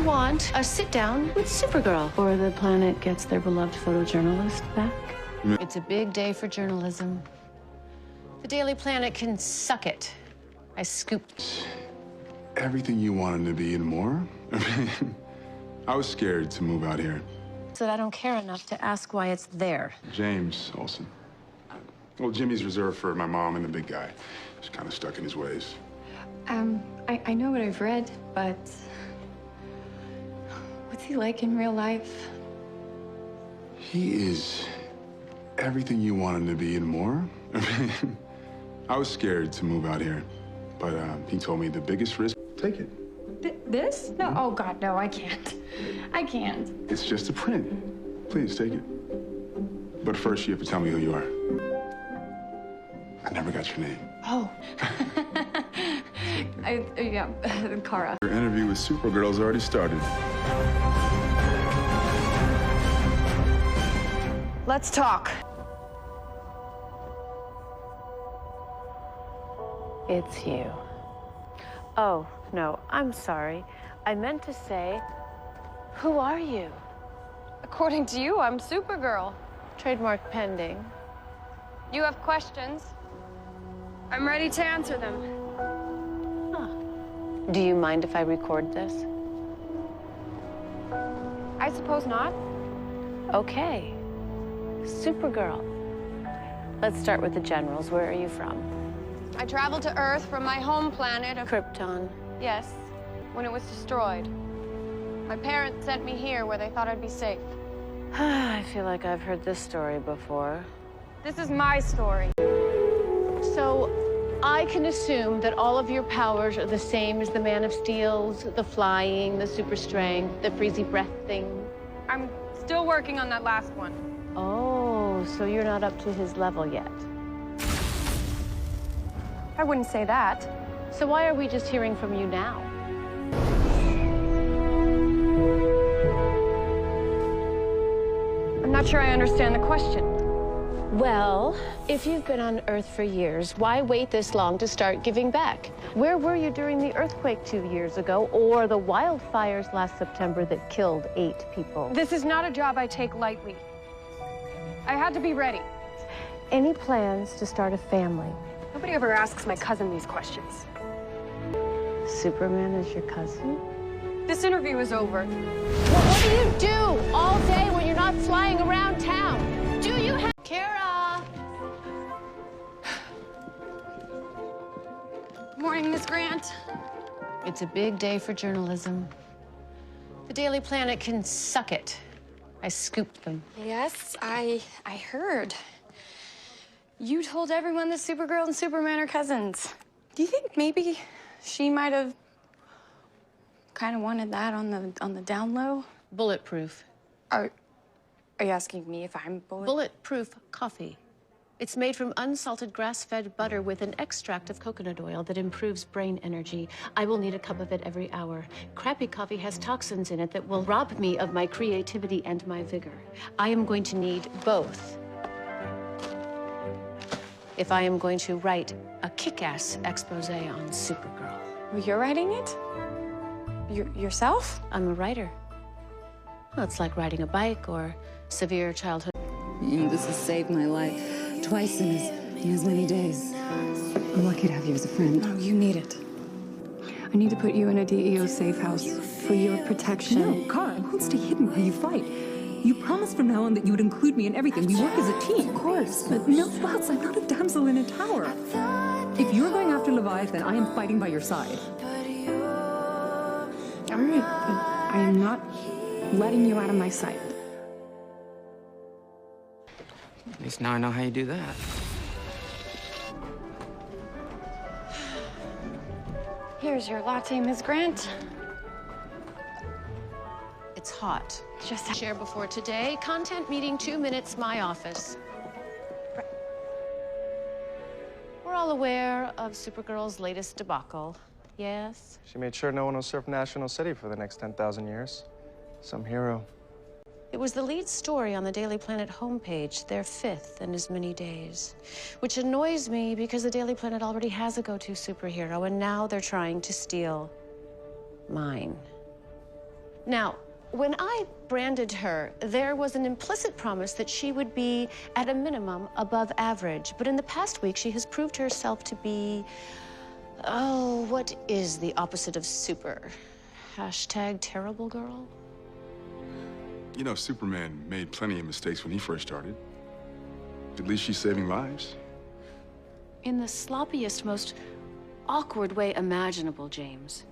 want a sit-down with Supergirl. Or the planet gets their beloved photojournalist back. It's a big day for journalism. The Daily Planet can suck it. I scooped. Everything you wanted to be and more. I was scared to move out here. So I don't care enough to ask why it's there. James Olsen. Well, Jimmy's reserved for my mom and the big guy. He's kind of stuck in his ways. I know what I've read, but what's he like in real life? He is everything you wanted to be and more. I was scared to move out here, but he told me the biggest risk, take it. This? No, oh God, no, I can't. I can't. It's just a print. Please, take it. But first, you have to tell me who you are. I never got your name. Oh. Yeah, Kara. Your interview with Supergirl's already started. Let's talk. It's you. Oh, no, I'm sorry. I meant to say, who are you? According to you, I'm Supergirl. Trademark pending. You have questions. I'm ready to answer them. Huh. Do you mind if I record this? I suppose not. Okay. Supergirl. Let's start with the generals. Where are you from? I traveled to Earth from my home planet of Krypton. Yes, when it was destroyed. My parents sent me here where they thought I'd be safe. I feel like I've heard this story before. This is my story. So, I can assume that all of your powers are the same as the Man of Steel's, the flying, the super strength, the freezy breath thing. I'm still working on that last one. Oh, so you're not up to his level yet. I wouldn't say that. So why are we just hearing from you now? I'm not sure I understand the question. Well, if you've been on Earth for years, why wait this long to start giving back? Where were you during the earthquake 2 years ago or the wildfires last September that killed 8 people? This is not a job I take lightly. I had to be ready. Any plans to start a family? Nobody ever asks my cousin these questions. Superman is your cousin? This interview is over. Well, what do you do all day when you're not flying around town? Do you have... Kara! Morning, Miss Grant. It's a big day for journalism. The Daily Planet can suck it. I scooped them. Yes, I heard. You told everyone that Supergirl and Superman are cousins. Do you think maybe she might have kind of wanted that on the down low? Bulletproof. Are you asking me if I'm Bulletproof coffee. It's made from unsalted grass-fed butter with an extract of coconut oil that improves brain energy. I will need a cup of it every hour. Crappy coffee has toxins in it that will rob me of my creativity and my vigor. I am going to need both if I am going to write a kick-ass expose on Supergirl. Well, you're writing it? Yourself? I'm a writer. Well, it's like riding a bike or severe childhood. This has saved my life twice in as many days. I'm lucky to have you as a friend. No, you need it. I need to put you in a DEO safe house for your protection. No, Kara, I won't stay hidden while you fight. You promised from now on that you would include me in everything. We work as a team. Of course. But no buts, I'm not a damsel in a tower. If you're going after Leviathan, I am fighting by your side. All right, but I am not letting you out of my sight. At least now I know how you do that. Here's your latte, Ms. Grant. It's hot. Just Share before today. Content meeting 2 minutes, my office. We're all aware of Supergirl's latest debacle. Yes? She made sure no one will surf National City for the next 10,000 years. Some hero. It was the lead story on the Daily Planet homepage, their 5th in as many days. Which annoys me because the Daily Planet already has a go-to superhero, and now they're trying to steal mine. Now, when I branded her, there was an implicit promise that she would be, at a minimum, above average. But in the past week, she has proved herself to be, oh, what is the opposite of super? Hashtag terrible girl? You know, Superman made plenty of mistakes when he first started. At least she's saving lives. In the sloppiest, most awkward way imaginable, James.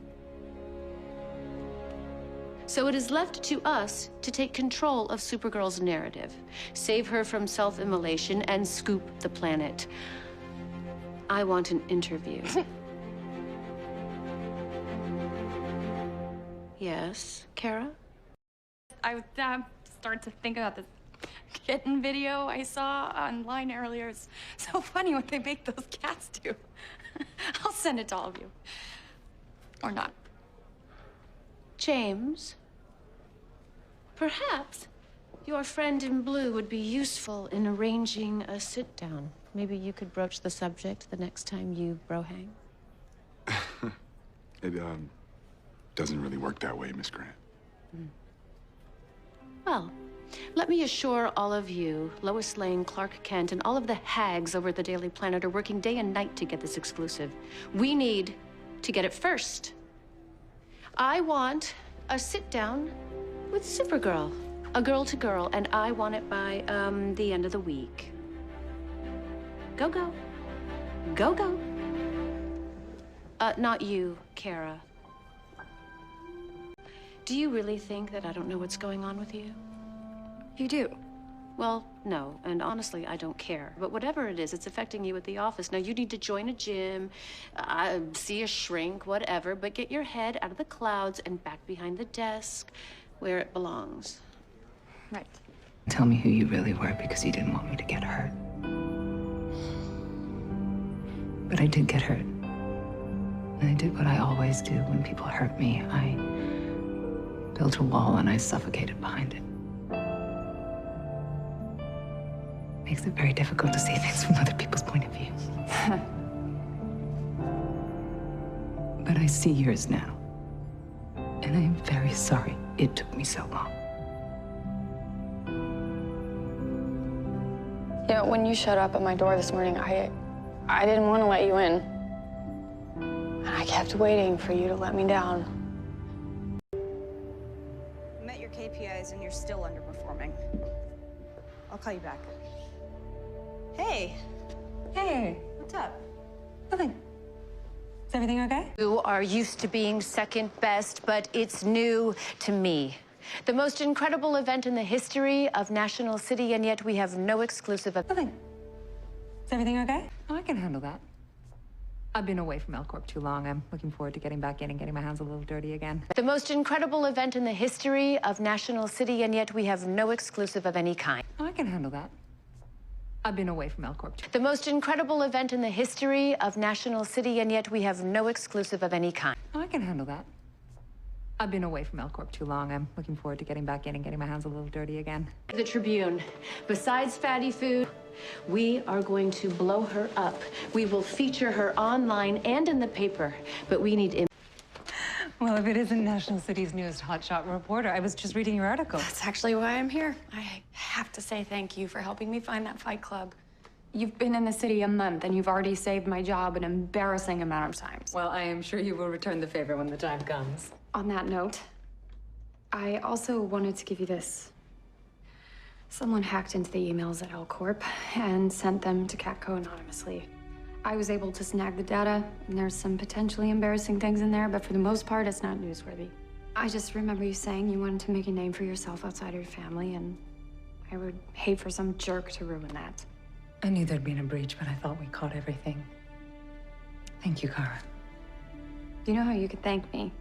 So it is left to us to take control of Supergirl's narrative, save her from self-immolation, and scoop the planet. I want an interview. Yes, Kara? I start to think about this kitten video I saw online earlier. It's so funny what they make those cats do. I'll send it to all of you. Or not. James, perhaps your friend in blue would be useful in arranging a sit-down. Maybe you could broach the subject the next time you bro-hang. It, doesn't really work that way, Miss Grant. Well, let me assure all of you, Lois Lane, Clark Kent, and all of the hags over at the Daily Planet are working day and night to get this exclusive. We need to get it first. I want a sit-down with Supergirl, a girl-to-girl, and I want it by, the end of the week. Go, go. Go, go. Not you, Kara. Do you really think that I don't know what's going on with you? You do. Well, no, and honestly, I don't care. But whatever it is, it's affecting you at the office. Now, you need to join a gym, see a shrink, whatever, but get your head out of the clouds and back behind the desk where it belongs. Right. Tell me who you really were because you didn't want me to get hurt. But I did get hurt. And I did what I always do when people hurt me. I built a wall and I suffocated behind it. Makes it very difficult to see things from other people's point of view. But I see yours now. And I am very sorry it took me so long. You know, when you showed up at my door this morning, I didn't want to let you in. And I kept waiting for you to let me down. You met your KPIs and you're still underperforming. I'll call you back. Hey. Hey. What's up? Nothing. Is everything okay? You are used to being second best, but it's new to me. The most incredible event in the history of National City, and yet we have no exclusive. Nothing. Is everything okay? Oh, I can handle that. I've been away from L Corp too long. I'm looking forward to getting back in and getting my hands a little dirty again. The most incredible event in the history of National City, and yet we have no exclusive of any kind. Oh, I can handle that. I've been away from L Corp too. The most incredible event in the history of National City, and yet we have no exclusive of any kind. Oh, I can handle that. I've been away from L Corp too long. I'm looking forward to getting back in and getting my hands a little dirty again. The Tribune. Besides fatty food, we are going to blow her up. We will feature her online and in the paper, but we need... Well, if it isn't National City's newest hotshot reporter, I was just reading your article. That's actually why I'm here. I have to say thank you for helping me find that fight club. You've been in the city a month, and you've already saved my job an embarrassing amount of times. Well, I am sure you will return the favor when the time comes. On that note, I also wanted to give you this. Someone hacked into the emails at L Corp and sent them to Catco anonymously. I was able to snag the data, and there's some potentially embarrassing things in there, but for the most part, it's not newsworthy. I just remember you saying you wanted to make a name for yourself outside of your family, and I would hate for some jerk to ruin that. I knew there'd been a breach, but I thought we caught everything. Thank you, Kara. Do you know how you could thank me?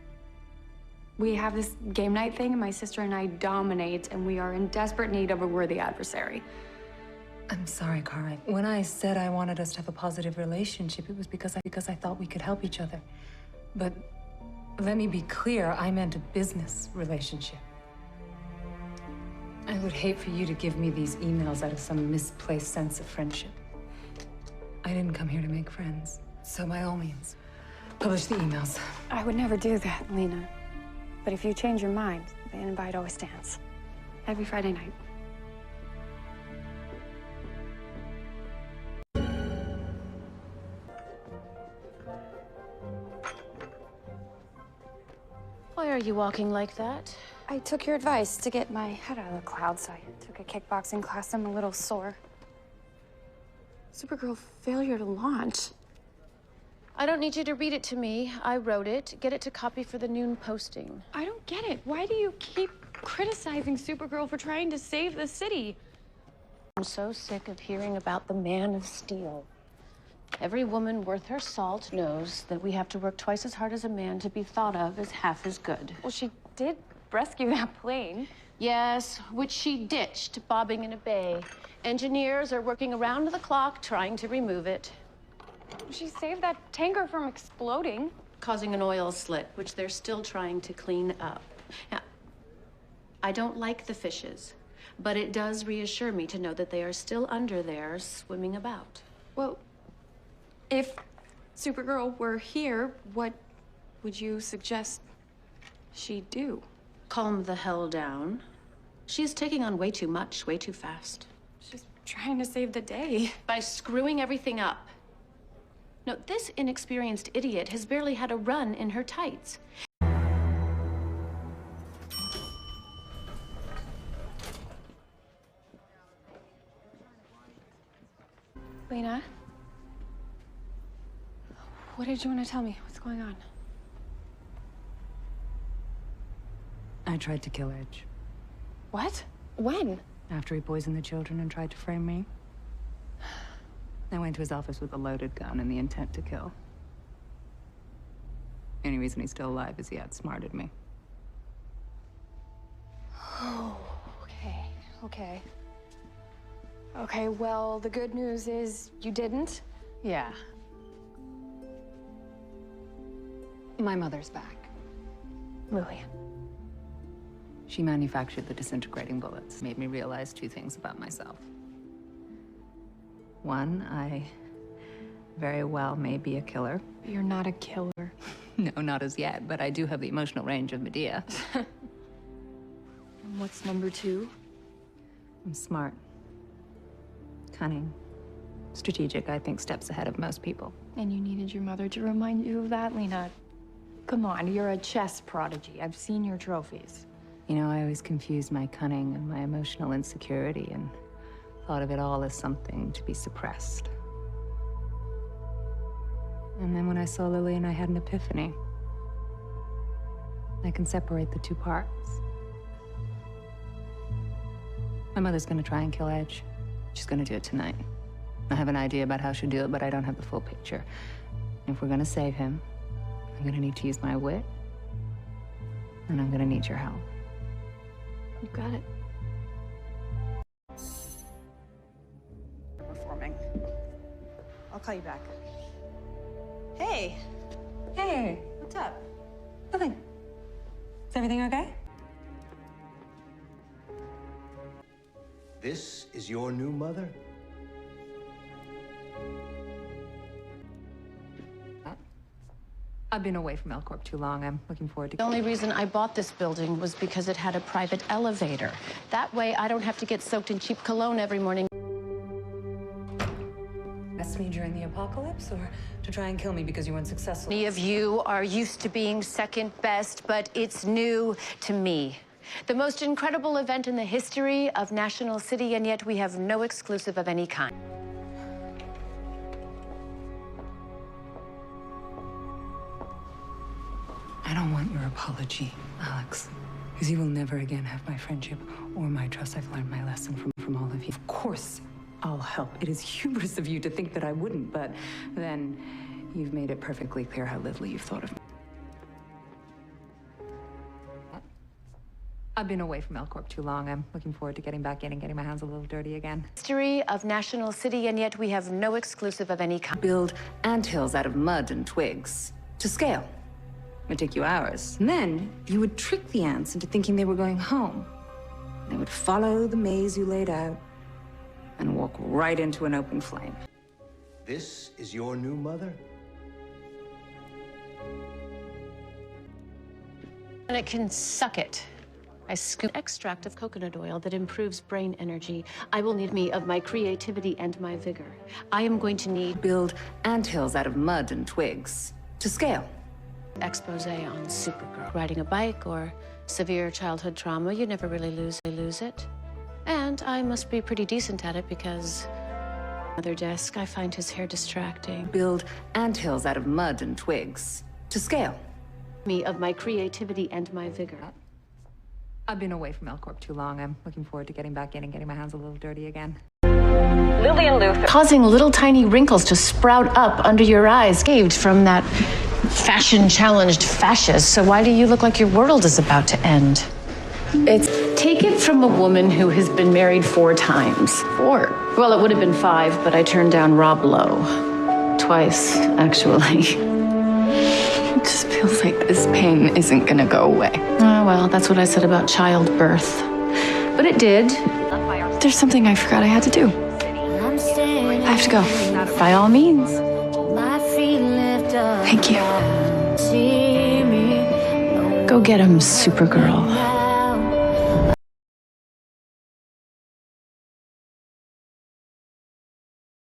We have this game night thing, and my sister and I dominate, and we are in desperate need of a worthy adversary. I'm sorry, Kara. When I said I wanted us to have a positive relationship, it was because I thought we could help each other. But let me be clear, I meant a business relationship. I would hate for you to give me these emails out of some misplaced sense of friendship. I didn't come here to make friends. So by all means, publish the emails. I would never do that, Lena. But if you change your mind, The invite always stands. Every Friday night. Why are you walking like that? I took your advice to get my head out of the clouds, so I took a kickboxing class. I'm a little sore. Supergirl failure to launch. I don't need you to read it to me. I wrote it. Get it to copy for the noon posting. I don't get it. Why do you keep criticizing Supergirl for trying to save the city? I'm so sick of hearing about the Man of Steel. Every woman worth her salt knows that we have to work twice as hard as a man to be thought of as half as good. Well, she did rescue that plane. Yes, which she ditched, bobbing in a bay. Engineers are working around the clock trying to remove it. She saved that tanker from exploding. Causing an oil slit, which they're still trying to clean up. Now, I don't like the fishes, but it does reassure me to know that they are still under there, swimming about. Well, if Supergirl were here, what would you suggest she do? Calm the hell down. She's taking on way too much, way too fast. She's trying to save the day. By screwing everything up. No, this inexperienced idiot has barely had a run in her tights. Lena? What did you want to tell me? What's going on? I tried to kill Edge. What? When? After he poisoned the children and tried to frame me. I went to his office with a loaded gun and the intent to kill. The only reason he's still alive is he outsmarted me. Oh, okay. Okay, well, the good news is you didn't. Yeah. My mother's back. Lillian. She manufactured the disintegrating bullets. Made me realize two things about myself. One, I very well may be a killer. You're not a killer. No, not as yet, but I do have the emotional range of Medea. And what's number two? I'm smart. Cunning. Strategic, I think, steps ahead of most people. And you needed your mother to remind you of that, Lena. Come on, you're a chess prodigy. I've seen your trophies. You know, I always confused my cunning and my emotional insecurity and thought of it all as something to be suppressed. And then when I saw Lillian, I had an epiphany. I can separate the two parts. My mother's gonna try and kill Edge. She's gonna do it tonight. I have an idea about how she'll do it, but I don't have the full picture. If we're gonna save him, I'm gonna need to use my wit, and I'm gonna need your help. You got it. Performing. I'll call you back. Hey. Hey, What's up? nothing. Is everything okay? This is your new mother? I've been away from L-Corp too long. I'm looking forward to... The only reason I bought this building was because it had a private elevator. That way, I don't have to get soaked in cheap cologne every morning. Ask me during the apocalypse or to try and kill me because you weren't successful? Many of you are used to being second best, but it's new to me. The most incredible event in the history of National City, and yet we have no exclusive of any kind. I don't want your apology, Alex, because you will never again have my friendship or my trust. I've learned my lesson from all of you. Of course, I'll help. It is hubris of you to think that I wouldn't, but then you've made it perfectly clear how little you've thought of me. I've been away from L-Corp too long. I'm looking forward to getting back in and getting my hands a little dirty again. History of National City, and yet we have no exclusive of any kind. Build anthills out of mud and twigs to scale. It would take you hours. And then you would trick the ants into thinking they were going home. They would follow the maze you laid out and walk right into an open flame. This is your new mother? And it can suck it. I scoop extract of coconut oil that improves brain energy. I will need me of my creativity and my vigor. I am going to need Build anthills out of mud and twigs to scale. expose on Supergirl. Riding a bike or severe childhood trauma, you never really lose it. And I must be pretty decent at it because other desk, I find his hair distracting. Build anthills out of mud and twigs to scale. Me of my creativity and my vigor. I've been away from L-Corp too long. I'm looking forward to getting back in and getting my hands a little dirty again. Lily and Luthor. Causing little tiny wrinkles to sprout up under your eyes, saved from that fashion-challenged fascist. So why do you look like your world is about to end? Take it from a woman who has been married 4 times. 4? Well, it would have been 5, but I turned down Rob Lowe. Twice, actually. It just feels like this pain isn't gonna go away. Oh, well, that's what I said about childbirth. But it did. There's something I forgot I had to do. I have to go. By all means. Thank you. Go get him, Supergirl.